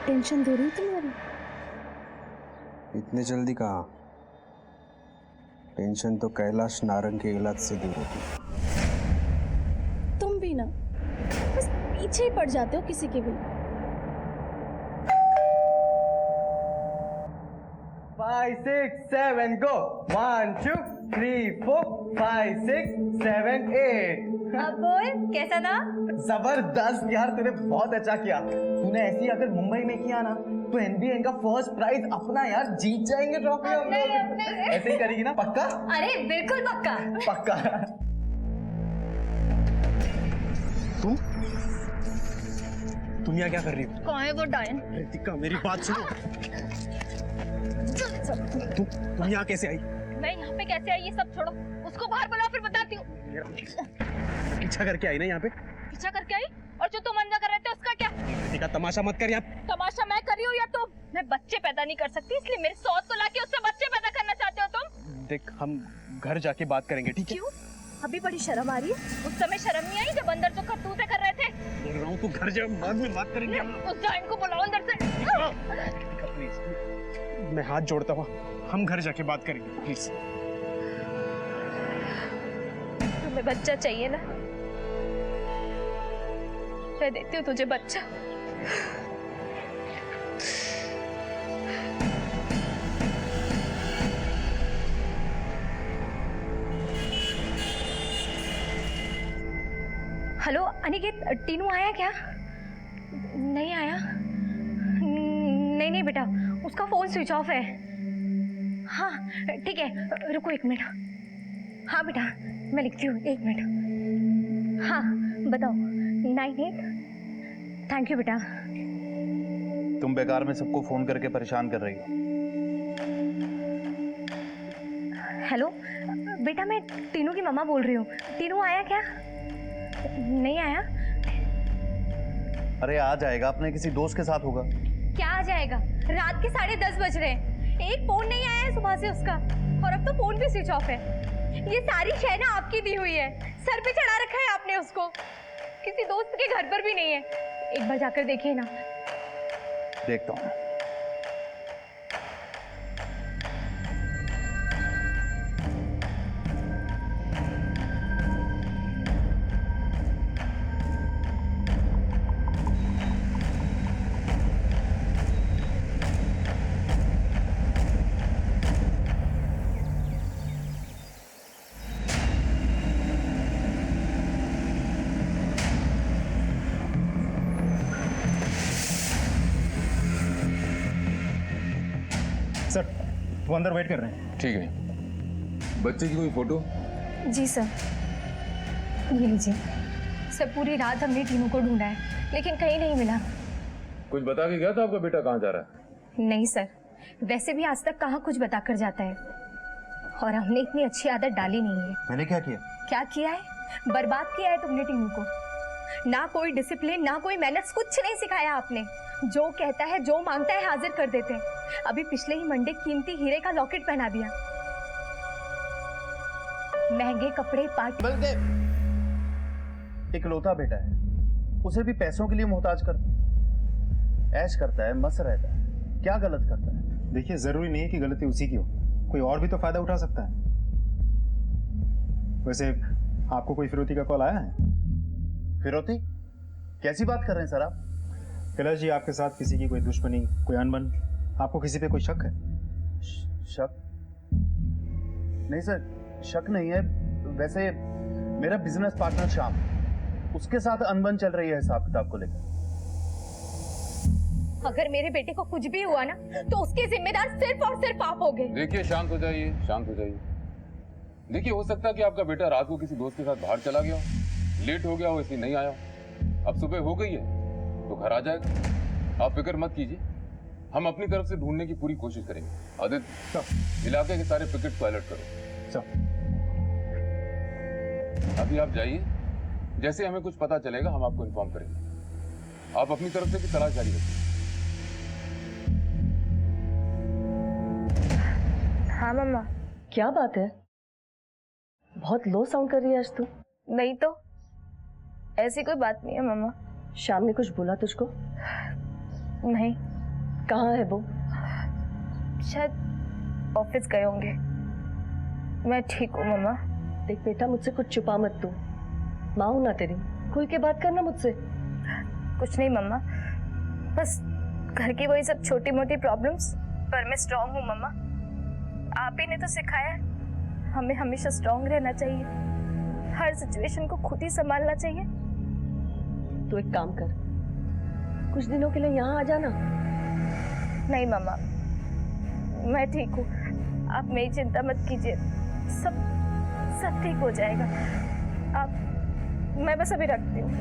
Tension दूर हुई तुम्हारी? इतने जल्दी कहाँ? टेंशन तो कैलाश नारंग के इलाज से दूर होती। तुम भी ना बस पीछे ही पड़ जाते हो किसी के भी। 5 6 7 go 1 2 3 4 5 6 7 8। अब बोल कैसा था? जबरदस्त यार, तूने बहुत अच्छा किया। तूने ऐसी अगर मुंबई में किया ना तो NBA का फर्स्ट प्राइज अपना यार, जीत जाएंगे ट्रॉफी हम लोग। ऐसे ही करेगी ना? पक्का? अरे बिल्कुल पक्का। पक्का। तुम यहाँ क्या कर रही हो? कौन है वो डायन? रितिका मेरी बात सुनो। तुम यहाँ कैसे आई? मैं यहाँ पे कैसे आई ये सब छोड़ो, उसको बाहर बुलाओ फिर बताती हूँ। पीछा करके आई ना यहाँ पे? पीछा करके आई? और जो तुम अंजा कर रहे थे उसका क्या? रितिका तमाशा मत कर यहाँ। तमाशा मैं कर रही हूँ या तुम? मैं बच्चे पैदा नहीं कर सकती, इसलिए मेरे सौत को लाके उससे बच्चे पैदा करना चाहते हो तुम? देख, हम घर जाके बात करेंगे, ठीक है? क्यों? अभी बड़ी शर्म आ रही है? उस समय शर्म नहीं आई जब अंदर जो करतूतें कर रहे थे? बोल रहा हूँ तू घर जा, बाद में बात करेंगे हम। उस डायन को बुलाओ अंदर से। प्लीज, मैं हाथ जोड़ता हूँ, हम घर जाके बात करेंगे, प्लीज। तुम्हें बच्चा चाहिए ना? मैं देती हूँ तुझे बच्चा। हेलो अनिकेत, टीनू आया क्या? नहीं आया। नहीं बेटा, उसका फोन स्विच ऑफ है। हाँ ठीक है, रुको 1 मिनट। हाँ बेटा मैं लिखती हूँ, 1 मिनट। हाँ बताओ। 98। थैंक यू बेटा। तुम बेकार में सबको फोन करके परेशान कर रही हो। हेलो बेटा, मैं टीनू की मम्मा बोल रही हूँ। टीनू आया क्या? नहीं आया। अरे आ जाएगा, अपने किसी दोस्त के साथ होगा। क्या आ जाएगा? रात के 10:30 बज रहे हैं, एक फोन नहीं आया है सुबह से उसका, और अब तो फोन भी स्विच ऑफ है। ये सारी शय ना आपकी दी हुई है, सर पे चढ़ा रखा है आपने उसको, किसी दोस्त के घर पर भी नहीं है। एक बार जाकर देखिए ना। देखता हूँ। सर, वो अंदर वेट कर रहे हैं। ठीक है। बच्चे की कोई फोटो? जी सर, ये लीजिए। सर पूरी रात हमने टीनू को ढूंढा है लेकिन कहीं नहीं मिला। कुछ बता के गया था आपका बेटा कहाँ जा रहा है? नहीं सर, वैसे भी आज तक कहाँ कुछ बताकर जाता है, और हमने इतनी अच्छी आदत डाली नहीं है। मैंने क्या किया? क्या किया है? बर्बाद किया है तुमने टीनू को। ना कोई डिसिप्लिन, ना कोई मैनर्स, कुछ नहीं सिखाया आपने। जो कहता है, जो मांगता है हाजिर कर देते हैं। अभी पिछले ही मंडे कीमती हीरे का लॉकेट पहना दिया, महंगे कपड़े, पार्टी। बल्कि इकलौता बेटा है, उसे भी पैसों के लिए मोहताज कर, ऐश करता है, मस्त रहता है, क्या गलत करता है? देखिए, जरूरी नहीं है कि गलती उसी की हो, कोई और भी तो फायदा उठा सकता है। वैसे आपको कोई फिरौती का कॉल आया है? फिरौती? कैसी बात कर रहे हैं सर आप? कैलाश जी, आपके साथ किसी की कोई दुश्मनी, कोई अनबन, आपको किसी पे कोई शक है? शक? नहीं सर, शक नहीं है। वैसे मेरा बिजनेस पार्टनर श्याम, उसके साथ अनबन चल रही है हिसाब किताब को लेकर। अगर मेरे बेटे को कुछ भी हुआ ना तो उसके जिम्मेदार सिर्फ और सिर्फ आप होगे। देखिए शांत हो जाइए, शांत हो जाइए। देखिए, हो सकता है कि आपका बेटा रात को किसी दोस्त के साथ बाहर चला गया हो, लेट हो गया हो इसलिए नहीं आया हो। अब सुबह हो गई है तो घर आ जाएगा, आप फिक्र मत कीजिए। हम अपनी तरफ से ढूंढने की पूरी कोशिश करेंगे। आदित्य, इलाके के सारे पिकेट को अलर्ट करो। अभी आप जाइए, जैसे हमें कुछ पता चलेगा हम आपको इन्फॉर्म करेंगे। आप अपनी तरफ से भी तलाश जारी रखिए। हाँ मम्मा। क्या बात है, बहुत लो साउंड कर रही है आज तू। नहीं तो ऐसी कोई बात नहीं है मम्मा। शाम ने कुछ बोला तुझको? नहीं। कहाँ है वो? शायद ऑफिस गए होंगे। मैं ठीक हूँ मम्मा। देख बेटा, मुझसे कुछ छुपा मत तू। माँ हूं ना तेरी, खुल के बात करना मुझसे। कुछ नहीं मम्मा, बस घर की वही सब छोटी मोटी प्रॉब्लम्स, पर मैं स्ट्रांग हूँ मम्मा। आप ही ने तो सिखाया है हमें हमेशा स्ट्रांग रहना चाहिए, हर सिचुएशन को खुद ही संभालना चाहिए। तू एक काम कर, कुछ दिनों के लिए यहाँ आ जाना। नहीं मम्मा, मैं ठीक हूँ, आप मेरी चिंता मत कीजिए, सब सब ठीक हो जाएगा। आप, मैं बस अभी रखती हूँ,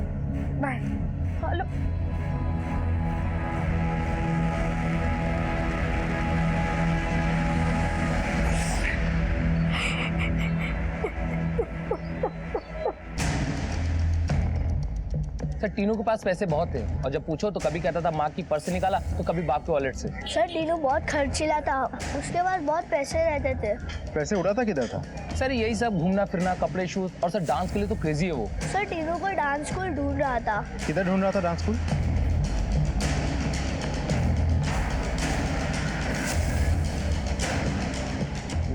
बाय। हेलो। सर टीनू के पास पैसे बहुत थे और जब पूछो तो कभी कहता था माँ की पर्स से निकाला तो कभी बाप के वॉलेट से। सर टीनू बहुत खर्चीला था, उसके पास बहुत पैसे रहते थे। पैसे उड़ाता किधर था? सर यही सब घूमना फिरना, कपड़े, शूज, और सर डांस के लिए तो क्रेजी है वो। सर टीनू को डांस स्कूल ढूंढ रहा था। किधर ढूंढ रहा था डांस स्कूल?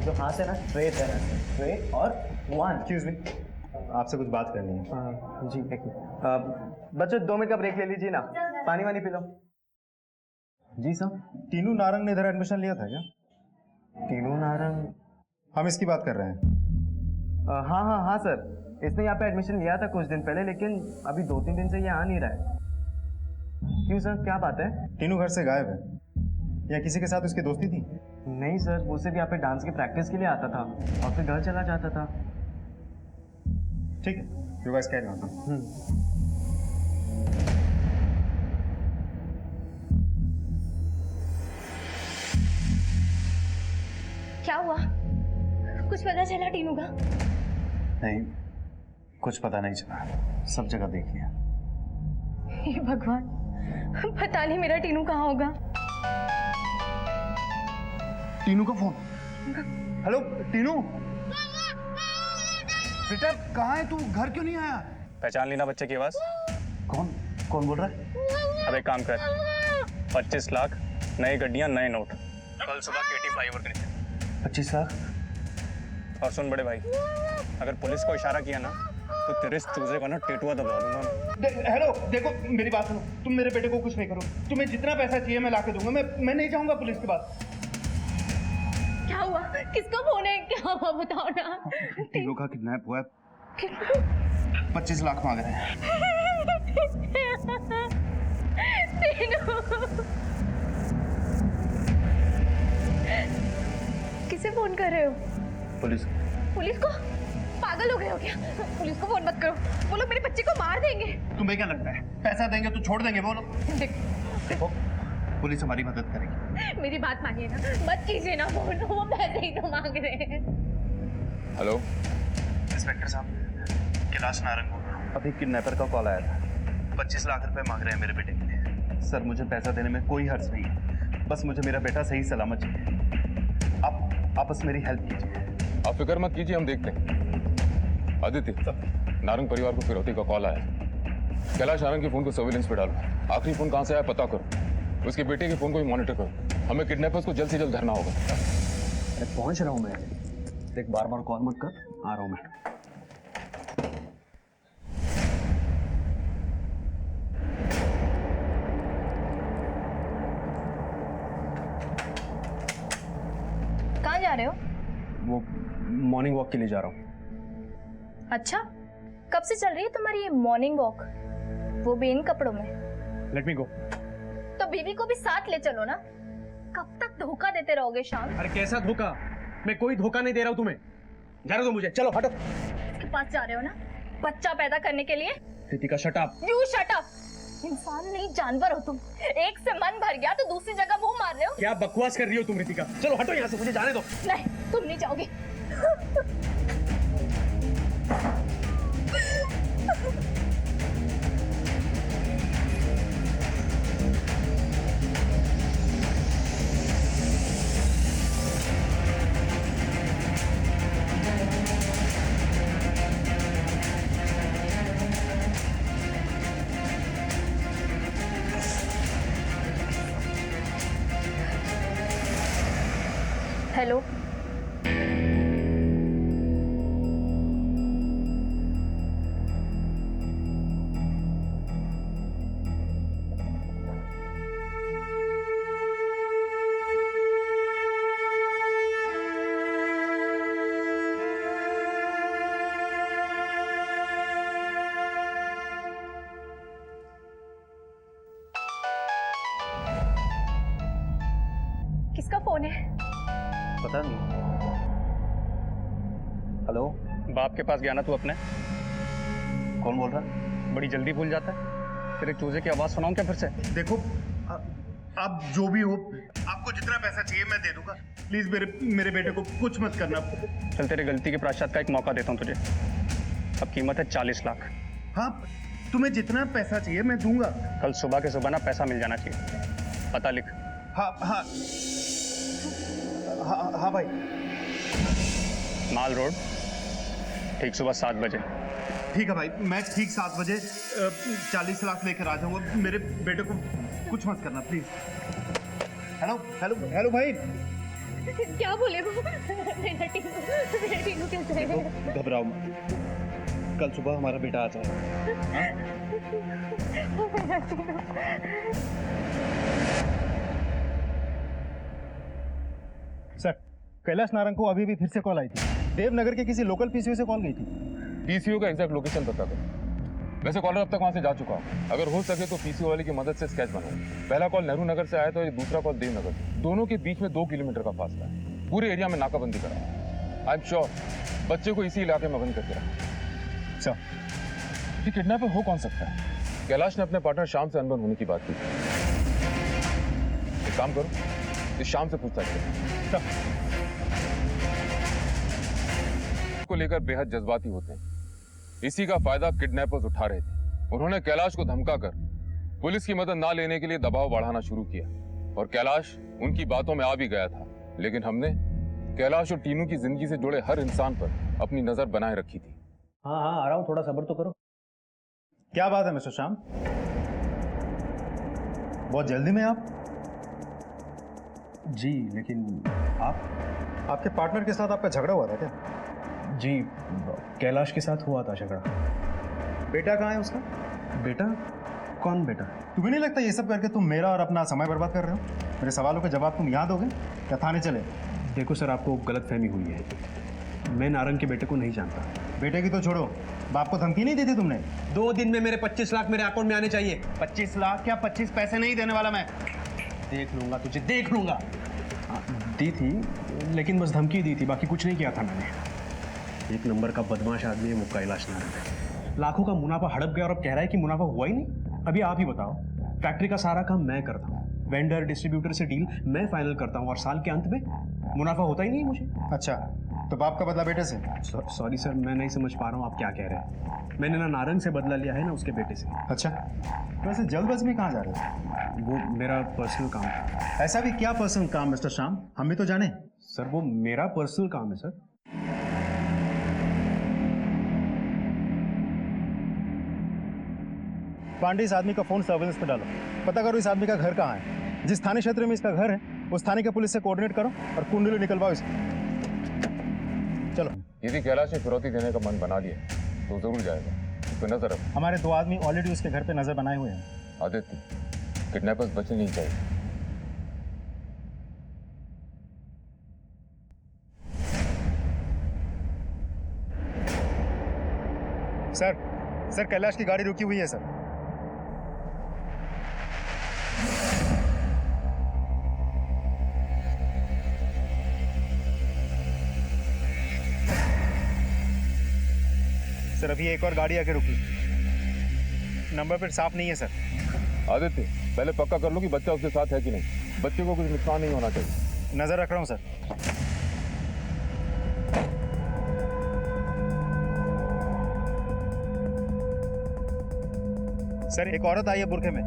जो हाथ है ना स्ट्रेट है, स्ट्रेट और 1। एक्सक्यूज मी, आपसे कुछ बात करनी है। जी एक मिनट। बच्चों 2 मिनट का ब्रेक ले लीजिए ना, पानी वानी पी लो। जी सर। टीनू नारंग ने इधर एडमिशन लिया था क्या? टीनू नारंग? हम इसकी बात कर रहे हैं। हाँ हाँ हाँ सर, इसने यहाँ पे एडमिशन लिया था कुछ दिन पहले, लेकिन अभी 2-3 दिन से ये आ नहीं रहा है। क्यों सर, क्या बात है? टीनू घर से गायब है, या किसी के साथ उसकी दोस्ती थी? नहीं सर, वो सिर्फ यहाँ पे डांस की प्रैक्टिस के लिए आता था और फिर घर चला जाता था। ठीक है, यू गाइस कैरी ऑन। क्या हुआ? कुछ पता चला टीनू का? नहीं, कुछ पता नहीं चला, सब जगह देख लिया। हे भगवान, पता नहीं मेरा टीनू कहाँ होगा। टीनू का फोन। हेलो टीनू, बेटा कहाँ है तू? घर क्यों नहीं आया? पहचान लेना बच्चे की आवाज। कौन कौन बोल रहा है? अब एक काम कर, 25 लाख, नई गड्डियां, नए नोट, कल सुबह केटी फ्लाईओवर के नीचे। 25 लाख? और सुन बड़े भाई, अगर पुलिस को इशारा किया ना तो तेरे इस चूजे को ना टेटुआ दबा दूंगा। हेलो देखो, मेरी बात सुनो, तुम मेरे बेटे को कुछ नहीं करो, तुम्हें जितना पैसा चाहिए मैं लाके दूंगा। मैं नहीं जाऊंगा पुलिस के पास। क्या हुआ? किसका फोन है? क्या हुआ बताओ ना। टीनू का किडनैप हुआ है, 25 लाख मांग रहे हैं। किसे फोन कर रहे हो? पुलिस। पुलिस को? पागल हो गए हो क्या? पुलिस को फोन मत करो, वो लोग मेरे बच्चे को मार देंगे। तुम्हें क्या लगता है पैसा देंगे तो छोड़ देंगे वो लोग? देखो, पुलिस हमारी मदद करेगी। मेरी बात मानिए ना, मत कीजिए ना फोन, वो पैसे ही तो मांग रहे हैं। हेलो इंस्पेक्टर साहब, कैलाश नारंग बोल रहा हूँ। अभी किडनैपर का कॉल आया था, 25 लाख रुपए मांग रहे हैं मेरे बेटे के लिए। सर मुझे पैसा देने में कोई हर्ज नहीं है, बस मुझे मेरा बेटा सही सलामत चाहिए। आप बस मेरी हेल्प कीजिए। आप फिक्र मत कीजिए, हम देखते हैं। आदित्य, नारंग परिवार को फिरौती का कॉल आया। कैलाश नारंग के फोन को सर्विलेंस पे डालो, आखिरी फोन कहाँ से आया पता करो, उसके बेटे के फोन को भी मॉनिटर करो। हमें किडनैपर्स को जल्द से जल्द धरना होगा। अरे पहुंच रहा हूँ मैं, देख बार बार कॉल मत कर, आ रहा हूँ मैं। कहाँ जा रहे हो? वो मॉर्निंग वॉक के लिए जा रहा हूँ। अच्छा, कब से चल रही है तुम्हारी ये मॉर्निंग वॉक, वो भी इन कपड़ों में? लेट मी गो। तो बीवी को भी साथ ले चलो ना, कब तक धोखा देते रहोगे शाम? अरे कैसा धोखा? मैं कोई धोखा नहीं दे रहा हूँ तुम्हें, जाने दो मुझे, चलो हटो। इसके पास जा रहे हो ना, बच्चा पैदा करने के लिए? Ritika shut up. You shut up. इंसान नहीं जानवर हो तुम, एक से मन भर गया तो दूसरी जगह मुंह मार रहे हो। क्या बकवास कर रही हो तुम रितिका? चलो हटो यहाँ से, मुझे जाने दो। नहीं, तुम नहीं जाओगे। हेलो। किसका फोन है? पता नहीं। हेलो, बाप के पास गया ना तू अपने? कौन बोल रहा है? बड़ी जल्दी भूल जाता है। तेरे चूजे की आवाज सुनाऊं क्या फिर से? देखो आप जो भी हो, आपको जितना पैसा चाहिए मैं दे दूंगा। प्लीज मेरे बेटे को कुछ मत करना। चल तेरी गलती के प्रायश्चित का एक मौका देता हूँ तुझे। अब कीमत है 40 लाख। हाँ, तुम्हें जितना पैसा चाहिए मैं दूंगा। कल सुबह के सुबह ना पैसा मिल जाना चाहिए। पता लिख। हाँ हाँ हाँ हाँ भाई। माल रोड, ठीक सुबह 7 बजे। ठीक है भाई, मैं ठीक 7 बजे 40 लाख लेकर आ जाऊंगा। मेरे बेटे को कुछ मत करना प्लीज। हेलो हेलो हेलो भाई। क्या बोले वो? मेरा टीनू कैसे है? घबराओ मत, कल सुबह हमारा बेटा आ जाएगा। सर, कैलाश नारंग को अभी भी फिर से कॉल आई थी। देवनगर के किसी लोकल पीसीओ से कॉल गई थी। पीसीओ का एग्जैक्ट लोकेशन पता करो। वैसे कॉलर अब तक वहां से जा चुका हूं। अगर हो सके तो पीसीओ वाले की मदद से स्केच बनाओ। पहला कॉल नेहरू नगर से आया तो दूसरा कॉल देवनगर से। दोनों के बीच में 2 किलोमीटर का फासला है। पूरे एरिया में नाकाबंदी करा। आई एम श्योर बच्चे को इसी इलाके में बंद करके रखा। सर, ये किडनैपर हो कौन सकता है? कैलाश ने अपने पार्टनर शाम से अनबन होने की बात की। एक काम करो, इस शाम से पूछताछ करो। को लेकर बेहद जज्बाती होते हैं। इसी का फायदा किडनैपर्स उठा रहे थे। उन्होंने कैलाश को धमकाकर पुलिस की मदद ना लेने के लिए दबाव बढ़ाना शुरू किया और कैलाश उनकी बातों में आ भी गया था। लेकिन हमने कैलाश और टीनू की जिंदगी से जुड़े हर इंसान पर अपनी नजर बनाए रखी थी। हाँ हाँ आ रहा हूँ, थोड़ा सब्र तो करो। क्या बात है मिस्टर श्याम, बहुत जल्दी में आप? जी लेकिन आप? आपके पार्टनर के साथ आपका झगड़ा हुआ था क्या? जी, कैलाश के साथ हुआ था झगड़ा। बेटा कहाँ है उसका? बेटा? कौन बेटा? तुम्हें नहीं लगता ये सब करके तुम मेरा और अपना समय बर्बाद कर रहे हो? मेरे सवालों के जवाब तुम याद दोगे या थाने चले? देखो सर, आपको गलतफहमी हुई है। मैं नारंग के बेटे को नहीं जानता। बेटे की तो छोड़ो, बाप को धमकी नहीं दी थी तुमने? 2 दिन में मेरे 25 लाख मेरे अकाउंट में आने चाहिए। 25 लाख क्या, 25 पैसे नहीं देने वाला मैं। देख लूंगा तुझे, देख लूंगा। दी थी, लेकिन बस धमकी दी थी, बाकी कुछ नहीं किया था मैंने। एक नंबर का बदमाश आदमी है वो कैलाश नारंग। लाखों का मुनाफा हड़प गया और अब कह रहा है कि मुनाफा हुआ ही नहीं। अभी आप ही बताओ, फैक्ट्री का सारा काम मैं करता हूँ, वेंडर डिस्ट्रीब्यूटर से डील मैं फाइनल करता हूँ और साल के अंत में मुनाफा होता ही नहीं मुझे। अच्छा, तो बाप का बदला बेटे से? सॉरी सर, मैं नहीं समझ पा रहा हूँ आप क्या कह रहे हैं। मैंने ना नारंग से बदला लिया है ना उसके बेटे से। अच्छा, वैसे जल्दबाजी में कहाँ जा रहे हो? वो मेरा पर्सनल काम है। ऐसा भी क्या पर्सनल काम मिस्टर श्याम, हम भी तो जाने। सर वो मेरा पर्सनल काम है सर। पांडे, इस आदमी का फोन सर्वेलेंस पे डालो, पता करो इस आदमी का घर कहाँ है। जिस थाने क्षेत्र में इसका घर है उस थाने के पुलिस से कोऑर्डिनेट करो और कुंडली निकलवाओ इसे। चलो। यदि कैलाश ने फिरौती देने का मन बना लिया तो जरूर जाएगा। इस पर नजर रखो। हमारे 2 आदमी ऑलरेडी उसके घर पे नजर बनाए हुए हैं। आदित्य, किडनैपर्स बचने नहीं चाहिए। सर कैलाश की गाड़ी रुकी हुई है सर। सर अभी एक और गाड़ी आके रुकी, नंबर प्लेट साफ नहीं है सर। आदित्य, पहले पक्का कर लो कि बच्चा उसके साथ है कि नहीं। बच्चे को कुछ नुकसान नहीं होना चाहिए। नजर रख रहा हूँ सर। सर एक औरत आई है बुरखे में।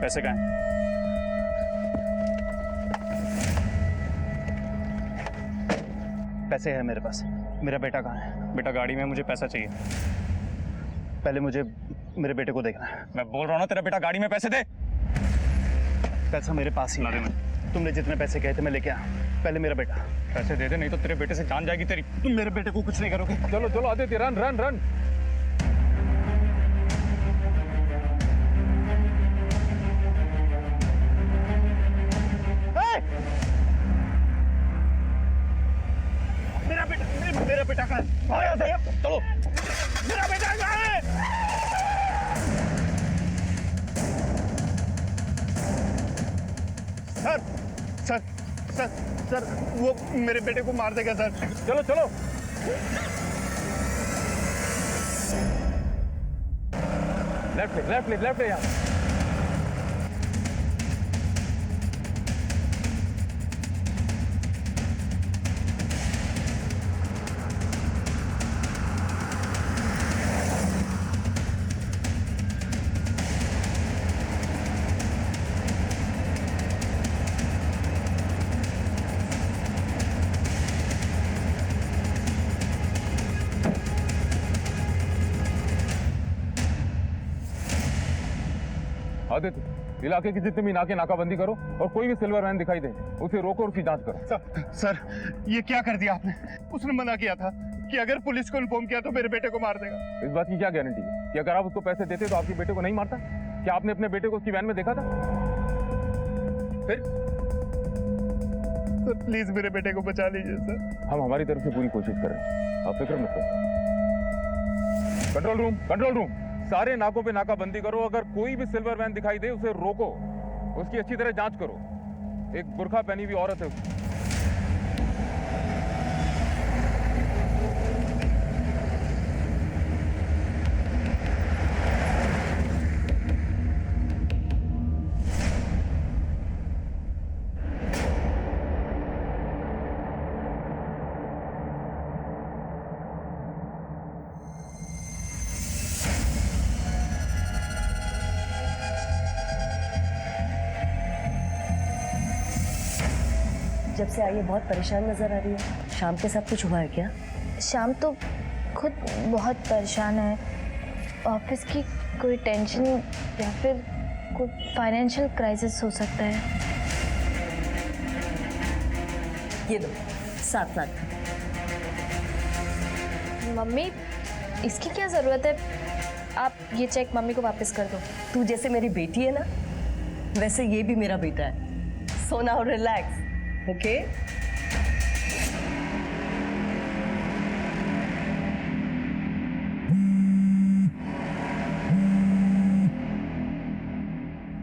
पैसे कहाँ हैं? पैसे है मेरे पास। मेरा बेटा कहाँ है? बेटा गाड़ी में, मुझे पैसा चाहिए। पहले मुझे मेरे बेटे को देखना है। मैं बोल रहा हूँ ना, तेरा बेटा गाड़ी में, पैसे दे। पैसा मेरे पास ही ला दे मुझे। तुमने जितने पैसे कहे थे मैं लेके आया। पहले मेरा बेटा। पैसे दे दे, नहीं तो तेरे बेटे से जान जाएगी तेरी। तुम मेरे बेटे को कुछ नहीं करोगे। चलो चलो आदित्य, रन रन रन। मेरा बेटा कहाँ है? चलो, मेरा बेटा कहाँ है? सर सर सर सर वो मेरे बेटे को मार देगा सर। चलो चलो। लेफ्ट यहाँ। आदित्य, इलाके की जितनी भी नाकाबंदी करो और कोई भी सिल्वर वैन दिखाई दे उसे रोको और उसकी जांच करो। सर ये क्या कर दिया आपने? उसने मना किया था कि अगर पुलिस को इन्फॉर्म किया तो मेरे बेटे को मार देगा। इस बात की क्या गारंटी है कि अगर आप उसको पैसे देते तो आपके बेटे को नहीं मारता? क्या आपने अपने बेटे को उसकी वैन में देखा था? फिर सर प्लीज मेरे बेटे को बचा लीजिए सर। हम हमारी तरफ से पूरी कोशिश कर रहे हैं, आप फिक्र मत करो। कंट्रोल रूम, सारे नाकों पे नाकाबंदी करो। अगर कोई भी सिल्वर वैन दिखाई दे उसे रोको, उसकी अच्छी तरह जांच करो। एक बुर्खा पहनी हुई औरत है उसकी। जब से आई है बहुत परेशान नजर आ रही है। शाम के साथ कुछ हुआ है क्या? शाम तो खुद बहुत परेशान है। ऑफिस की कोई टेंशन या फिर कोई फाइनेंशियल क्राइसिस हो सकता है। ये लो 7 लाख। मम्मी इसकी क्या ज़रूरत है? आप ये चेक मम्मी को वापस कर दो। तू जैसे मेरी बेटी है ना, वैसे ये भी मेरा बेटा है। So now relax, okay?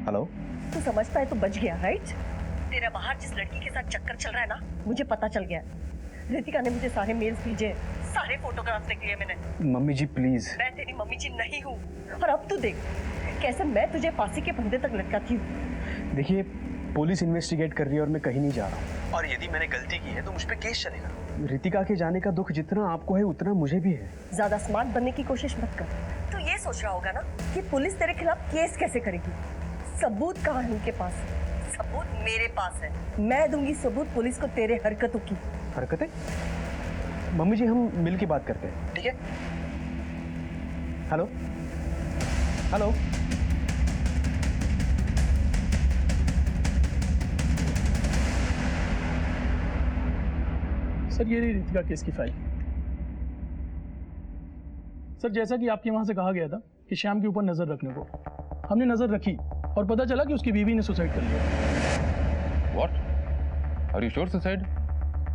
Hello. तू समझता है तो बच गया, राइट? तेरा बाहर जिस लड़की के साथ चक्कर चल रहा है ना, मुझे पता चल गया। रितिका ने मुझे सारे मेल्स भेजे, सारे फोटोग्राफ्स देख लिए मैंने। Mummy ji please. मैं तेरी मम्मी जी नहीं हूँ। और अब तू देख कैसे मैं तुझे फांसी के फंदे तक लटकाती हूँ। देखिए पुलिस इन्वेस्टिगेट कर रही है और मैं कहीं नहीं जा रहा हूँ। और यदि मैंने गलती की है तो मुझ पे केस चलेगा। रितिका के जाने का दुख जितना आपको है उतना मुझे भी है। ज्यादा स्मार्ट बनने की कोशिश मत कर। तू ये सोच रहा होगा ना कि पुलिस तेरे खिलाफ केस कैसे करेगी। सबूत कहाँ है उनके पास? सबूत मेरे पास है। मैं दूंगी सबूत पुलिस को तेरे हरकतों की। हरकतें? मम्मी जी हम मिल के बात करते हैं, ठीक है? Hello hello. सर ये रही रितिका केस की फाइल। सर जैसा कि आपके वहां से कहा गया था कि श्याम के ऊपर नजर रखने को, हमने नजर रखी और पता चला कि उसकी बीवी ने सुसाइड कर लिया। What? Are you sure suicide?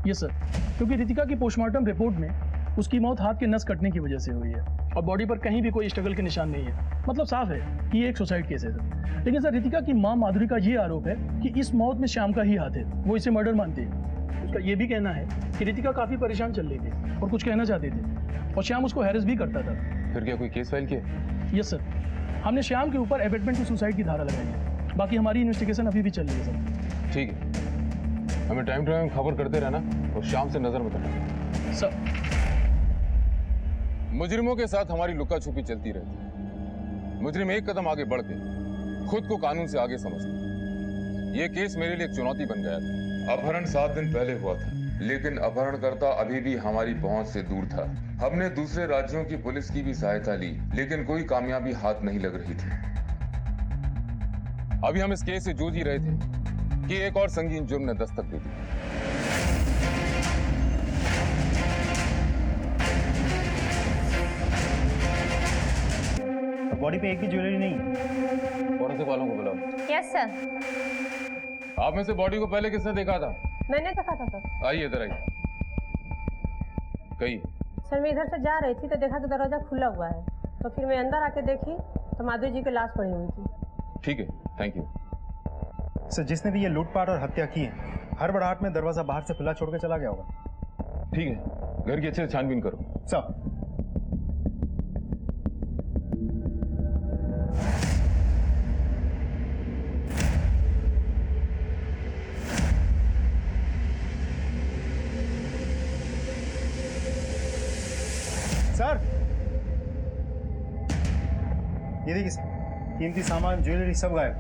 Yes sir, क्योंकि रितिका की पोस्टमार्टम रिपोर्ट में उसकी मौत हाथ के नस कटने की वजह से हुई है और बॉडी पर कहीं भी कोई स्ट्रगल के निशान नहीं है। मतलब साफ है कि ये एक सुसाइड केस है सर। लेकिन सर रितिका की मां माधुरी का ये आरोप है कि इस मौत में श्याम का ही हाथ है। वो इसे मर्डर मानती है। उसका ये भी कहना है कि रितिका काफी परेशान चल रही थी और कुछ कहना चाहती थी और श्याम उसको हैरेस भी करता था। फिर क्या कोई केस फाइल किया? यस सर, हमने श्याम के ऊपर एबेटमेंट टू सुसाइड की धारा लगाई है। बाकी हमारी इन्वेस्टिगेशन अभी भी चल रही है सर। ठीक है, हमें टाइम टू टाइम खबर करते रहना और शाम से नजर मत रखना सर। मुजरिमों के साथ हमारी लुका छुपी चलती रहती है। मुजरिम एक कदम आगे बढ़ के खुद को कानून से आगे समझते। ये केस मेरे लिए एक चुनौती बन गया था। अपहरण 7 दिन पहले हुआ था, लेकिन अपहरणकर्ता अभी भी हमारी पहुंच से दूर था। हमने दूसरे राज्यों की पुलिस की भी सहायता ली, लेकिन कोई कामयाबी हाथ नहीं लग रही थी। अभी हम इस केस से जूझ ही रहे थे कि एक और संगीन जुर्म ने दस्तक दे दी। बॉडी पे एक भी ज्वेलरी नहीं है। फॉरेंसिक वालों को बुलाओ। Yes sir. आप में से बॉडी को पहले किसने देखा था? मैंने देखा था सर। आइए इधर आइए। कहिए। सर मैं इधर से जा रही थी तो देखा कि दरवाजा खुला हुआ है, तो फिर मैं अंदर आके देखी तो माधुरी जी की लाश पड़ी हुई थी। ठीक है, थैंक यू। सर जिसने भी ये लूटपाट और हत्या की है, हड़बड़ाहट में दरवाजा बाहर से खुला छोड़ के चला गया होगा। ठीक है, घर की अच्छे से छानबीन करो। सर सर ये देखिए सर, कीमती सामान ज्वेलरी सब गायब।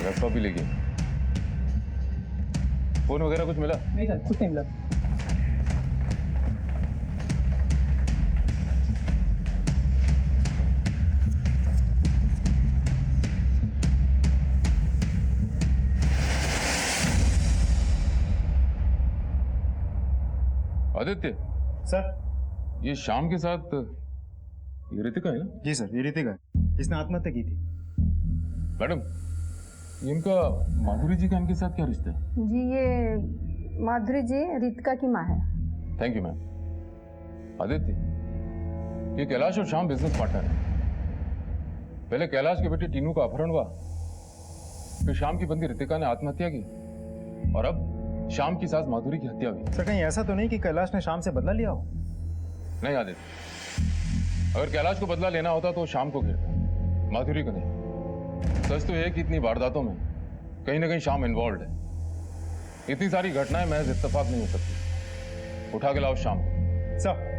लैपटॉप भी ले गए। फोन वगैरह कुछ मिला? नहीं सर, कुछ नहीं मिला। आदित्य सर ये शाम के साथ ये ऋतिका है ना? जी सर, ये ऋतिका है, इसने आत्महत्या की थी। मैडम इनका माधुरी जी का इनके साथ क्या रिश्ता है? जी ये माधुरी जी ऋतिका की माँ है। Thank you ma'am. आदित्य ये कैलाश और शाम बिजनेस पार्टनर है। पहले कैलाश के बेटे टीनू का अपहरण हुआ, फिर शाम की बंदी ऋतिका ने आत्महत्या की, और अब शाम की सास माधुरी की हत्या हुई। सर कहीं ऐसा तो नहीं कि कैलाश ने शाम से बदला लिया हो? नहीं आदित्य, अगर कैलाश को बदला लेना होता तो शाम को घेरता, माधुरी को नहीं। सच तो यह कि इतनी वारदातों में कहीं ना कहीं शाम इन्वॉल्व है। इतनी सारी घटनाएं महज इत्तेफाक नहीं हो सकती। उठा के लाओ शाम को। सर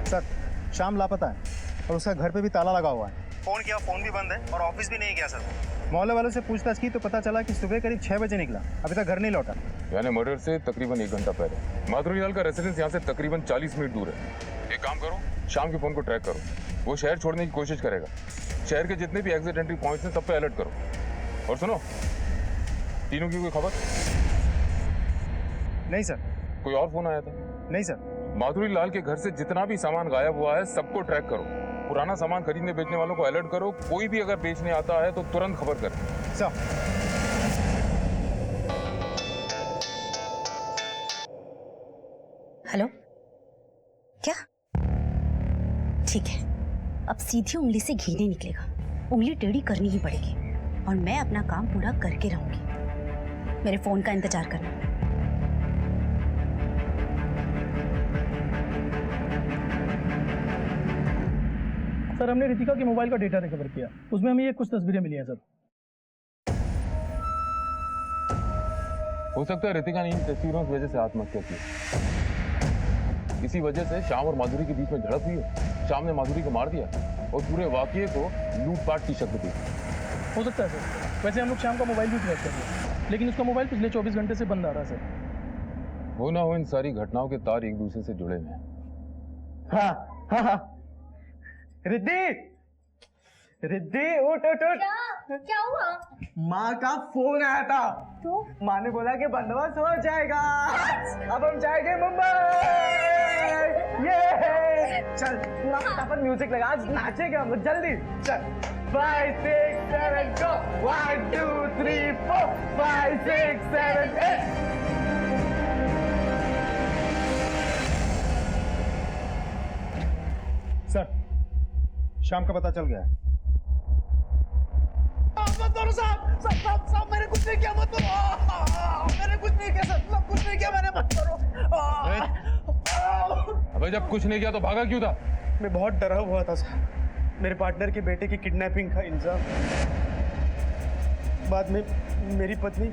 सर शाम लापता है और उसका घर पे भी ताला लगा हुआ है। फोन किया, फोन भी बंद है और ऑफिस भी नहीं गया सर। मोहल्ले वालों से पूछताछ की तो पता चला कि सुबह करीब 6 बजे निकला, अभी तक घर नहीं लौटा। यानी मर्डर से तकरीबन 1 घंटा पहले। माधुरी लाल का रेसिडेंस यहाँ से तकरीबन 40 मिनट दूर है। एक काम करो, शाम के फोन को ट्रैक करो, वो शहर छोड़ने की कोशिश करेगा। शहर के जितने भी एग्जिट एंट्री पॉइंट्स हैं सब पे अलर्ट करो। और सुनो, तीनों की कोई खबर? नहीं सर। कोई और फोन आया था? नहीं सर। माधुरी लाल के घर से जितना भी सामान गायब हुआ है सबको ट्रैक करो। पुराना सामान खरीदने बेचने वालों को अलर्ट करो। कोई भी अगर बेचने आता है तो तुरंत खबर करें। सर हेलो, क्या? ठीक है, अब सीधी उंगली से घी नहीं निकलेगा, उंगली टेढ़ी करनी ही पड़ेगी और मैं अपना काम पूरा करके रहूंगी। मेरे फोन का इंतजार करना। सर हमने ऋतिका के मोबाइल का डेटा रिकवर किया, उसमें हमें ये कुछ तस्वीरें मिली हैं सर। हो सकता है ऋतिका ने इन तस्वीरों की वजह से आत्महत्या की। इसी वजह से शाम और माधुरी के बीच में झड़प हुई है। शाम ने माधुरी को मार दिया और पूरे वाकये को लूटपाट की शक्ल दी। हो सकता है सर। वैसे हम लोग शाम का मोबाइल भी ट्रैक कर दिया, लेकिन उसका मोबाइल पिछले 24 घंटे से बंद आ रहा है सर। हो ना हो इन सारी घटनाओं के तार एक दूसरे से जुड़े हुए हैं। हाँ हाँ हाँ, रिद्धि रिद्धि उठ उठ उठ। क्या हुआ? माँ का फोन आया था, तो माँ ने बोला कि बंदोबस्त हो जाएगा, अब हम जाएंगे मुंबई। ये चल पूरा फटाफट म्यूजिक लगा, आज नाचेंगे हम लोग, जल्दी चल। 5 6 7 go 1 2 3 4 5 6 7 8। सर शाम का पता चल गया है। साहब मैंने कुछ नहीं किया, मत करो। मैंने कुछ नहीं किया सर, सब कुछ नहीं किया मैंने, मत करो। अबे जब कुछ नहीं किया तो भागा क्यों था? मैं बहुत डरा हुआ था सर। मेरे पार्टनर के बेटे की किडनैपिंग का इल्जाम, बाद में मेरी पत्नी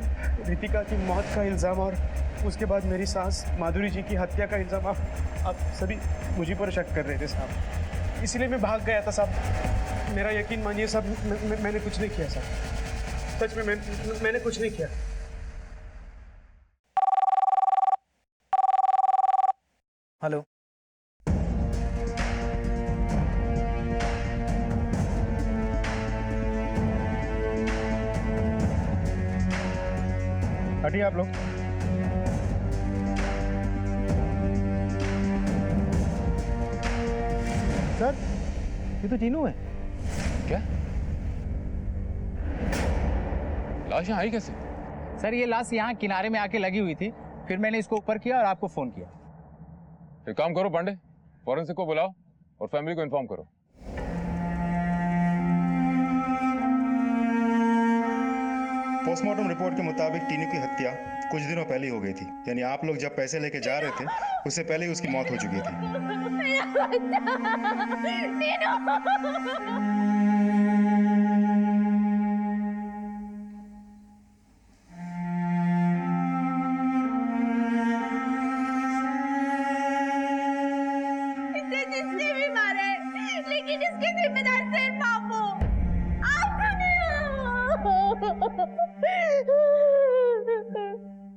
ऋतिका की मौत का इल्जाम, और उसके बाद मेरी सास माधुरी जी की हत्या का इल्ज़ाम आप सभी मुझे पर शक कर रहे थे साहब, इसलिए मैं भाग गया था साहब। मेरा यकीन मानिए साहब, मैंने कुछ नहीं किया साहब, सच में मैंने कुछ नहीं किया। हेलो, हटिए आप लोग। सर ये तो टीनू है। क्या लाश यहाँ आई कैसे? सर ये लाश यहाँ किनारे में आके लगी हुई थी, फिर मैंने इसको ऊपर किया और आपको फोन किया। एक काम करो पांडे, फॉरेंसिक को बुलाओ और फैमिली को इन्फॉर्म करो। पोस्टमार्टम रिपोर्ट के मुताबिक टीनू की हत्या कुछ दिनों पहले हो गई थी, यानी आप लोग जब पैसे लेके जा रहे थे उससे पहले ही उसकी मौत हो चुकी थी। इसे जिसने भी मारा है, लेकिन इसके जिम्मेदार सिर्फ आप हो, आप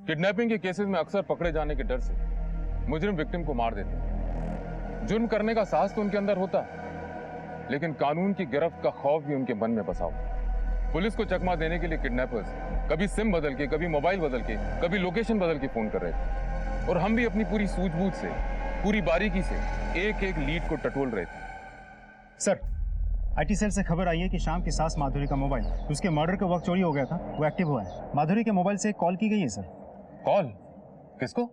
किडनैपिंग के केसेस में अक्सर पकड़े जाने के डर से मुजरिम विक्टिम को मार देते हैं। जुर्म करने का साहस तो उनके अंदर होता है, लेकिन कानून की गिरफ्त का खौफ भी उनके मन में बसा हुआ है। पुलिस को चकमा देने के लिए किडनैपर्स कभी सिम बदल के, कभी मोबाइल बदल के, कभी लोकेशन बदल के फोन कर रहे थे, और हम भी अपनी पूरी सूझबूझ से, पूरी बारीकी से एक एक लीड को टटोल रहे थे। सर, आईटी सेल से खबर आई है कि शाम की सास माधुरी का मोबाइल उसके मर्डर के वक्त चोरी हो गया था, वो एक्टिव हुआ है। माधुरी के मोबाइल से एक कॉल की गई है सर। कॉल? किसको?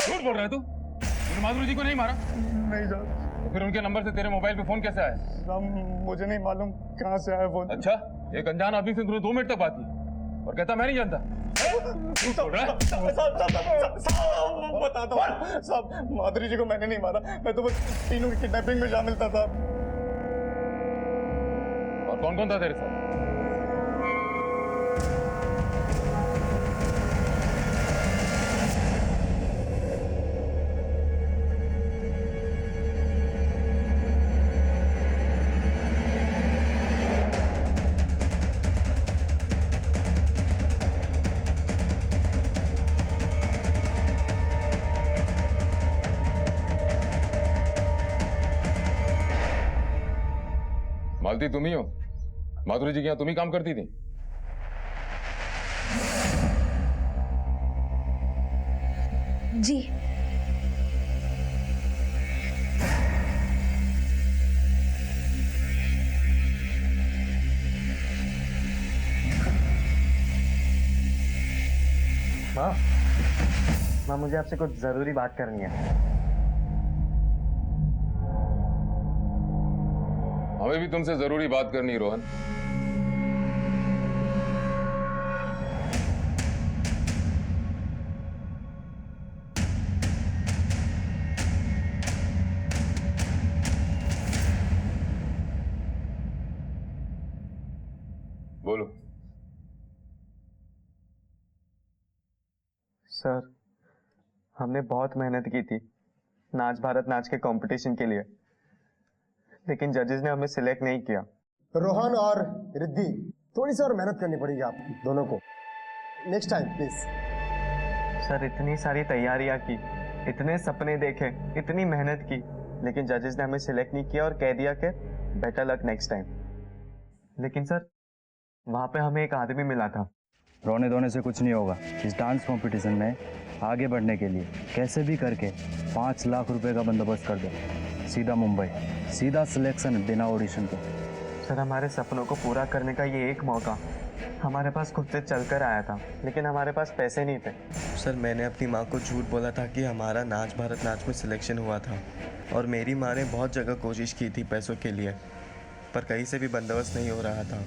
झूठ बोल रहा है तू? तूने माधुरी जी को नहीं मारा? नहीं सर। तो फिर उनके नंबर से तेरे मोबाइल पे फोन कैसे आया? मुझे नहीं मालूम कहाँ से आया फोन। अच्छा, एक अनजान आदमी से तूने 2 मिनट तक बात की और कहता मैं नहीं जानता। बोल रहा है? बता दो साहब, माधुरी जी को मैंने नहीं मारा, मैं तो बस तीनों की किडनैपिंग में शामिल था साहब। और कौन कौन था तेरे साथ? मालती तुम ही हो? माधुरी जी के यहाँ तुम ही काम करती थी? जी। माँ मुझे आपसे कुछ जरूरी बात करनी है। हमें भी तुमसे जरूरी बात करनी है रोहन। बोलो। सर, हमने बहुत मेहनत की थी नाच भारत नाच के कंपटीशन के लिए, लेकिन जजेस ने हमें सिलेक्ट नहीं किया। रोहन और रिद्धि, थोड़ी सी और मेहनत करनी पड़ेगी आप दोनों को, नेक्स्ट टाइम प्लीज। सर, इतनी सारी तैयारियां की, इतने सपने देखे, इतनी मेहनत की, लेकिन जजेस ने हमें सिलेक्ट नहीं किया और कह दिया कि बेटर लक नेक्स्ट टाइम। लेकिन सर, वहां पे हमें एक आदमी मिला था। रोने धोने से कुछ नहीं होगा। इस डांस कंपटीशन में आगे बढ़ने के लिए कैसे भी करके 5 लाख रुपए का बंदोबस्त कर दो। सीधा मुंबई, सीधा सिलेक्शन बिना ऑडिशन के। सर, हमारे सपनों को पूरा करने का ये एक मौका हमारे पास खुद से चलकर आया था, लेकिन हमारे पास पैसे नहीं थे। सर मैंने अपनी माँ को झूठ बोला था कि हमारा नाच भारत नाच में सिलेक्शन हुआ था, और मेरी माँ ने बहुत जगह कोशिश की थी पैसों के लिए, पर कहीं से भी बंदोबस्त नहीं हो रहा था।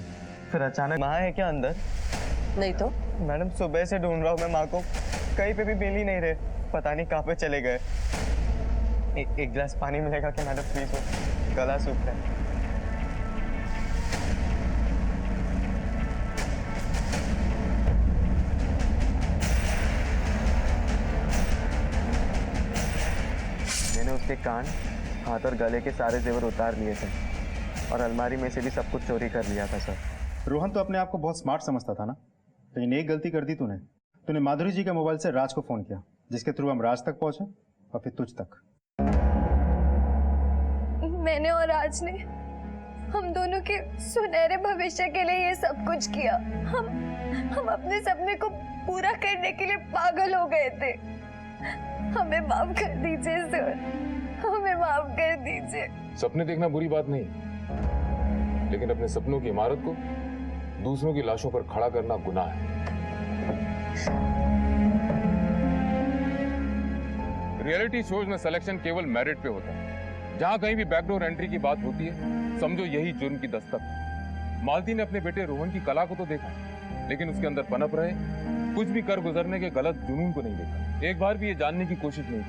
फिर अचानक माँ है क्या अंदर? नहीं तो मैडम सुबह से ढूंढ रहा हूँ मैं माँ को, कहीं पे भी मिल ही नहीं रहे, पता नहीं कहाँ पे चले गए। एक गिलास पानी मिलेगा क्या मैडम प्लीज? हो गला सूख रहा है। मैंने उसके कान, हाथ और गले के सारे जेवर उतार लिए थे और अलमारी में से भी सब कुछ चोरी कर लिया था सर। रोहन तो अपने आप को बहुत स्मार्ट समझता था ना, लेकिन एक गलती कर दी तूने माधुरी जी के मोबाइल से राज को फोन किया, जिसके थ्रू हम राज तक पहुंचे और फिर तुझ तक। मैंने और राज ने हम दोनों के सुनहरे भविष्य के लिए ये सब कुछ किया। हम अपने सपने को पूरा करने के लिए पागल हो गए थे। हमें माफ कर दीजिए सर, हमें माफ कर दीजिए। सपने देखना बुरी बात नहीं, लेकिन अपने सपनों की इमारत को दूसरों की लाशों पर खड़ा करना गुनाह है। रियलिटी शोज में सिलेक्शन केवल मेरिट पे होता है। जहां कहीं भी बैकडोर एंट्री की बात होती है, समझो यही जुर्म की दस्तक है। मालती ने अपने बेटे रोहन की कला को तो देखा, लेकिन उसके अंदर पनप रहे कुछ भी कर गुजरने के गलत जुनून को नहीं देखा। एक बार भी ये जानने की कोशिश नहीं की